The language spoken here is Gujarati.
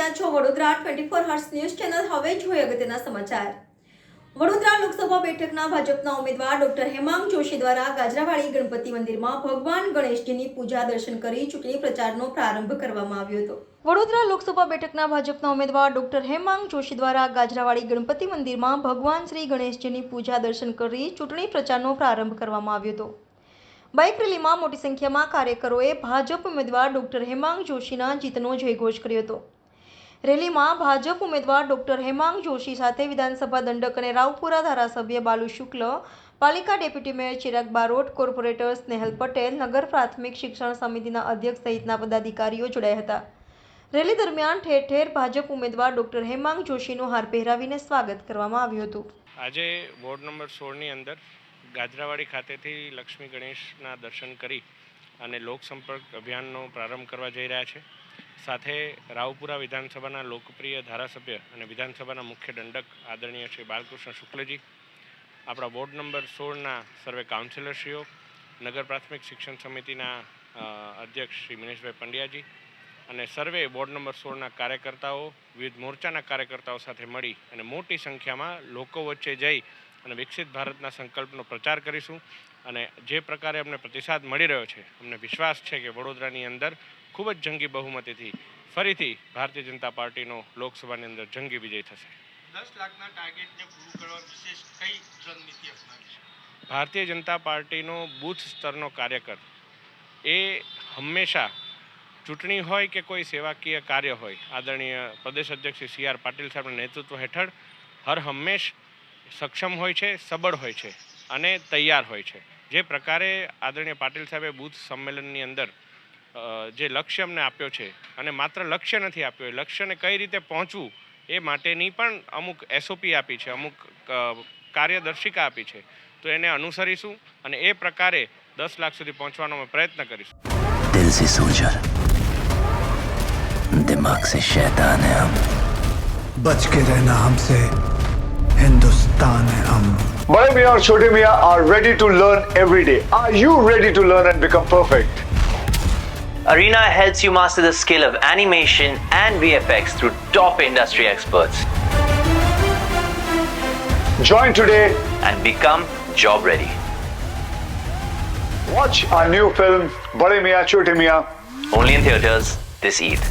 રહ્યા છો વડોદરા 24 હર્ટ્ઝ ન્યૂઝ ચેનલ. હવે જોઈએ અગત્યના સમાચાર. વડોદરા લોકસભા બેઠકના ભાજપના ઉમેદવાર ડોક્ટર હેમાંગ જોશી દ્વારા ગાજરાવાડી ગણપતિ મંદિરમાં ભગવાન ગણેશજીની પૂજા દર્શન કરી ચૂંટણી પ્રચારનો પ્રારંભ કરવામાં આવ્યો હતો. વડોદરા લોકસભા બેઠકના ભાજપના ઉમેદવાર ડોક્ટર હેમાંગ જોશી દ્વારા ગાજરાવાડી ગણપતિ મંદિરમાં ભગવાન શ્રી ગણેશજીની પૂજા દર્શન કરી ચૂંટણી પ્રચારનો પ્રારંભ કરવામાં આવ્યો હતો. બાઇક રેલીમાં મોટી સંખ્યામાં કાર્યકરોએ ભાજપ ઉમેદવાર ડોક્ટર હેમાંગ જોશીના જીતનો જયઘોષ કર્યો હતો. રેલીમાં ભાજપ ઉમેદવાર ડોક્ટર હેમાંગ જોશી સાથે વિધાનસભા દંડક અને રાવપુરા ધારાસભ્ય બાલુ શુક્લ, પાલિકા deputy mayor Chirag Barot, corporator Snehal Patel, નગર પ્રાથમિક શિક્ષણ સમિતિના અધ્યક્ષ સહિતના પદાધિકારીઓ જોડાયા હતા. રેલી દરમિયાન ઠેર ઠેર ભાજપ ઉમેદવાર ડોક્ટર હેમાંગ જોશીનું હાર પહેરાવીને સ્વાગત કરવામાં આવ્યું હતું. આજે વોર્ડ નંબર 16ની અંદર ગાજરાવાડી ખાતેથી લક્ષ્મી ગણેશના દર્શન કરી અને લોકસંપર્ક અભિયાનનો પ્રારંભ કરવા જઈ રહ્યા છે. સાથે રાવપુરા વિધાનસભાના લોકપ્રિય ધારાસભ્ય અને વિધાનસભાના મુખ્ય દંડક આદરણીય શ્રી બાલકૃષ્ણ શુક્લજી, આપણા વોર્ડ નંબર 16ના સર્વે કાઉન્સિલરશ્રીઓ, નગર પ્રાથમિક શિક્ષણ સમિતિના અધ્યક્ષ શ્રી મિનેશભાઈ પંડ્યાજી અને સર્વે વોર્ડ નંબર 16ના કાર્યકર્તાઓ, વિવિધ મોરચાના કાર્યકર્તાઓ સાથે મળી અને મોટી સંખ્યામાં લોકો વચ્ચે જઈ અને વિકસિત ભારતના સંકલ્પનો પ્રચાર કરીશું. અને જે પ્રકારે અમને પ્રતિસાદ મળી રહ્યો છે, અમને વિશ્વાસ છે કે વડોદરાની અંદર ખૂબ જ જંગી બહુમતીથી ફરીથી ભારતીય જનતા પાર્ટીનો લોકસભાની અંદર જંગી વિજય થશે. 10 લાખના ટાર્ગેટને પૂરું કરવા વિશેષ કઈ રણનીતિ અપનાવીશું? ભારતીય જનતા પાર્ટીનો બૂથ સ્તરનો કાર્યકર એ હંમેશા ચૂંટણી હોય કે કોઈ સેવાકીય કાર્ય હોય, આદરણીય પ્રદેશ અધ્યક્ષ શ્રી CR પાટીલ સાહેબના નેતૃત્વ હેઠળ હર હંમેશ સક્ષમ હોય છે, સબળ હોય છે અને તૈયાર હોય છે. જે પ્રકારે આદરણીય પાટીલ સાહેબે બૂથ સંમેલનની અંદર જે લક્ષ્ય અમને આપ્યો છે, અને માત્ર લક્ષ્ય નથી આપ્યો, એ લક્ષ્યને કઈ રીતે પહોંચવું એ માટેની પણ અમુક SOP આપી છે, અમુક કાર્યદર્શિકા આપી છે. તો એને અનુસરીશું અને એ પ્રકારે 10 લાખ સુધી પહોંચવાનો અમે પ્રયત્ન કરીશું. दिल से सोल्जर, दिमाग से शैतान है हम. बच के रहना हमसे, हिंदुस्तान है हम. Bade Miyan और Chote Miyan are ready to learn every day. Are you ready to learn and become perfect? Arena helps you master the skill of animation and VFX through top industry experts. Join today. And become job ready. Watch our new film Bade Miyan Chote Miyan. Only in theaters this Eid.